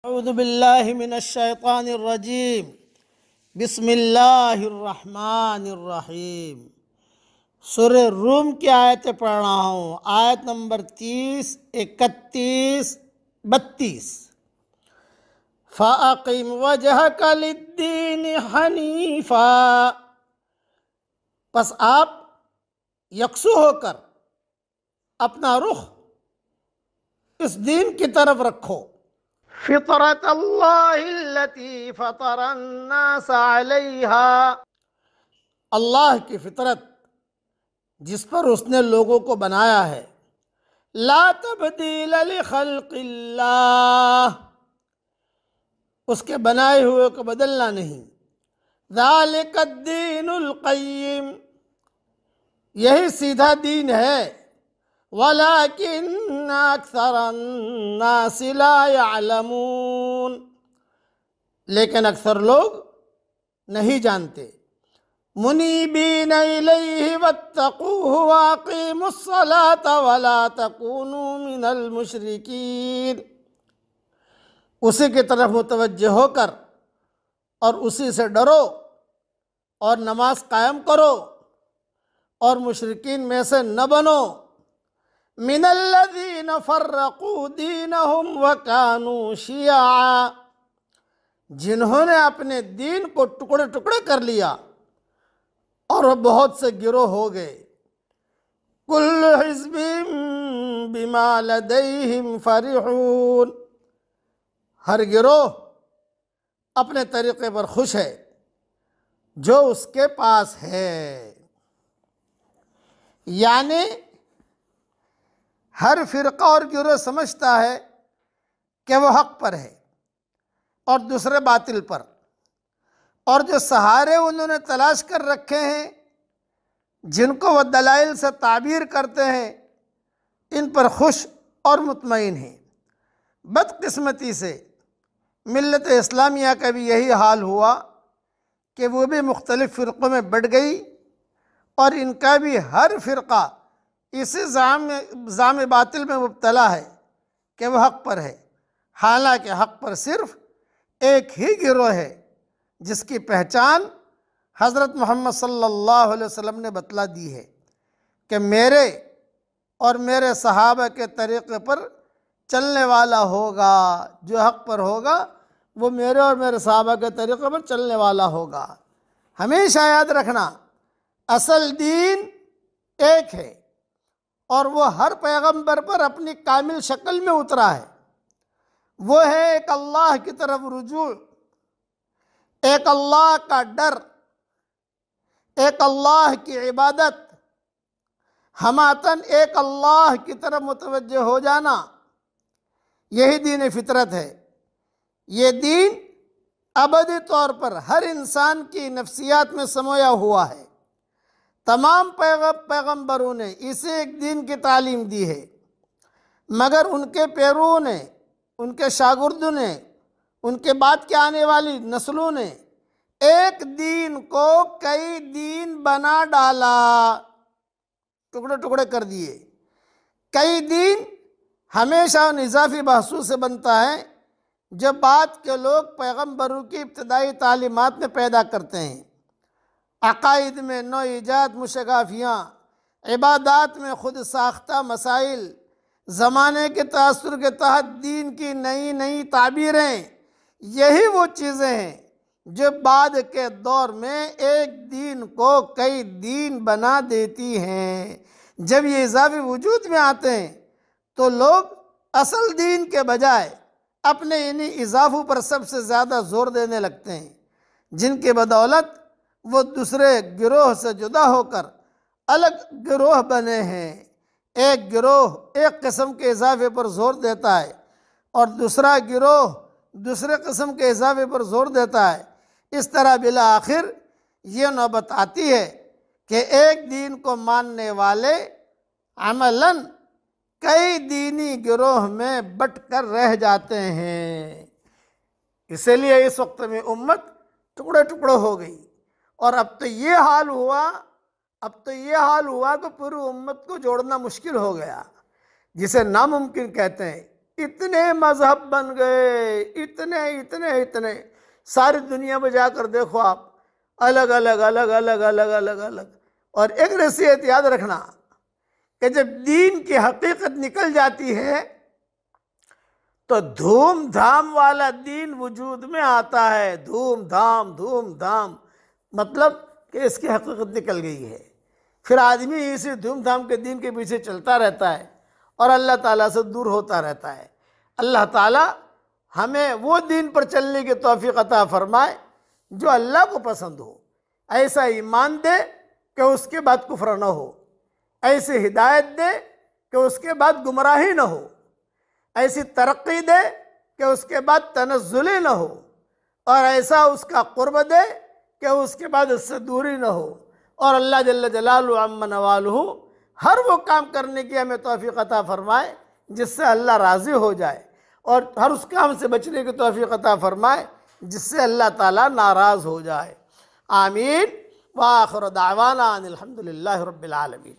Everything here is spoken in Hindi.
अऊज़ु बिल्लाहि मिनश शैतानिर रजीम। बिस्मिल्लाहिर रहमानिर रहीम। सूरह रूम की आयतें पढ़ रहा हूँ। आयत नंबर 30, 31, 32। फ़अक़िम वजहक लिद्दीन हनीफ़ा, बस आप यकसू होकर अपना रुख इस दीन की तरफ रखो। फितरत अल्लाहिल्लती फतरन्नास अलैहा, अल्लाह की फितरत जिस पर उसने लोगों को बनाया है। ला तब्दील लिखल्क़िल्लाह, उसके बनाए हुए को बदलना नहीं। ज़ालिकद्दीनुल क़य्यिम, यही सीधा दीन है। वलाकिन्न अक्सरन्नासि ला यअलमून, लेकिन अक्सर लोग नहीं जानते। मुनीबीन इलैहि वत्तक़ूहु वअक़ीमुस्सलात वला तकूनू मिनल मुशरिकीन, उसी की तरफ मुतवज्जह होकर और उसी से डरो और नमाज कायम करो और मुशरिकीन में से न बनो। मिनल्लज़ीन फ़र्रक़ू दीनहुम वकानू शिया, जिन्होंने अपने दीन को टुकड़े टुकड़े कर लिया और वह बहुत से गिरोह हो गए। कुल्लु हिज़्बिम बिमा लदैहिम फ़रिहून, हर गिरोह अपने तरीक़े पर खुश है जो उसके पास है। यानी हर फ़िरक़ा और गिरोह समझता है कि वह हक़ पर है और दूसरे बातिल पर, और जो सहारे उन्होंने तलाश कर रखे हैं, जिनको वह दलाइल से ताबीर करते हैं, इन पर खुश और मुतमईन हैं। बदकिस्मती से मिल्लत इस्लामिया का भी यही हाल हुआ कि वो भी मुख्तलिफ़ फ़िरक़ों में बढ़ गई और इनका भी हर फ़िरक़ा इसी जाम बातिल में मुब्तला है कि वह हक़ पर है। हालांकि हक़ पर सिर्फ़ एक ही गिरोह है जिसकी पहचान हज़रत मोहम्मद सल्लल्लाहु अलैहि वसल्लम ने बतला दी है कि मेरे और मेरे सहाबा के तरीक़े पर चलने वाला होगा। जो हक़ पर होगा वो मेरे और मेरे सहाबा के तरीक़े पर चलने वाला होगा। हमेशा याद रखना, असल दीन एक है और वो हर पैगंबर पर अपनी कामिल शक्ल में उतरा है। वो है एक अल्लाह की तरफ रुजू, एक अल्लाह का डर, एक अल्लाह की इबादत, हमातन एक अल्लाह की तरफ मुतवज्जह हो जाना। यही दीन फितरत है। ये दीन अबदी तौर पर हर इंसान की नफ्सियात में समोया हुआ है। तमाम पैगंबरों ने इसी एक दीन की तालीम दी है, मगर उनके पैरों ने, उनके शागिर्दों ने, उनके बाद के आने वाली नस्लों ने एक दीन को कई दीन बना डाला, टुकड़े टुकड़े कर दिए। कई दीन हमेशा उन इजाफी बहसों से बनता है जो बाद के लोग पैगंबरों की इब्तदाई तालीमात में पैदा करते हैं। अकाइद में नौ ईजाद मुशगाफियाँ, इबादात में खुद साख्ता मसाइल, ज़माने के तासुर के तहत दीन की नई नई ताबीरें, यही वो चीज़ें हैं जो बाद के दौर में एक दीन को कई दीन बना देती हैं। जब ये इजाफी वजूद में आते हैं तो लोग असल दीन के बजाय अपने इन्हीं इजाफों पर सबसे ज़्यादा ज़ोर देने लगते हैं, जिनके बदौलत वो दूसरे गिरोह से जुदा होकर अलग गिरोह बने हैं। एक गिरोह एक किस्म के इजाफे पर ज़ोर देता है और दूसरा गिरोह दूसरे किस्म के इजाफे पर ज़ोर देता है। इस तरह बिला आखिर ये नौबत आती है कि एक दीन को मानने वाले अमलन कई दीनी गिरोह में बट कर रह जाते हैं। इसीलिए इस वक्त में उम्मत टुकड़े टुकड़े हो गई और अब तो ये हाल हुआ कि पूरी उम्मत को जोड़ना मुश्किल हो गया, जिसे नामुमकिन कहते हैं। इतने मजहब बन गए, इतने इतने इतने, सारी दुनिया में जाकर देखो आप, अलग अलग अलग अलग अलग अलग अलग। और एक नसीहत याद रखना कि जब दीन की हकीकत निकल जाती है तो धूमधाम वाला दीन वजूद में आता है। धूमधाम धूमधाम मतलब कि इसकी हकीकत निकल गई है। फिर आदमी इसी धूमधाम के दीन के पीछे चलता रहता है और अल्लाह ताला से दूर होता रहता है। अल्लाह ताला हमें वो दीन पर चलने की तौफीक अता फरमाए जो अल्लाह को पसंद हो। ऐसा ईमान दे कि उसके बाद कुफ्र न हो, ऐसी हिदायत दे कि उसके बाद गुमराही न हो, ऐसी तरक्की दे कि उसके बाद तनज़्ज़ुली न हो, और ऐसा उसका कुर्ब दे कि उसके बाद उससे दूरी न हो। और अल्लाह जल्ल जलालहू अम्मा नवालुहू हर वो काम करने की हमें तौफीक अता फरमाए जिससे अल्लाह राज़ी हो जाए, और हर उस काम से बचने की तौफीक अता फरमाए जिससे अल्लाह ताला नाराज़ हो जाए। आमीन। व आखिर दावाना अनिल हम्दुलिल्लाहि रब्बिल आलमीन।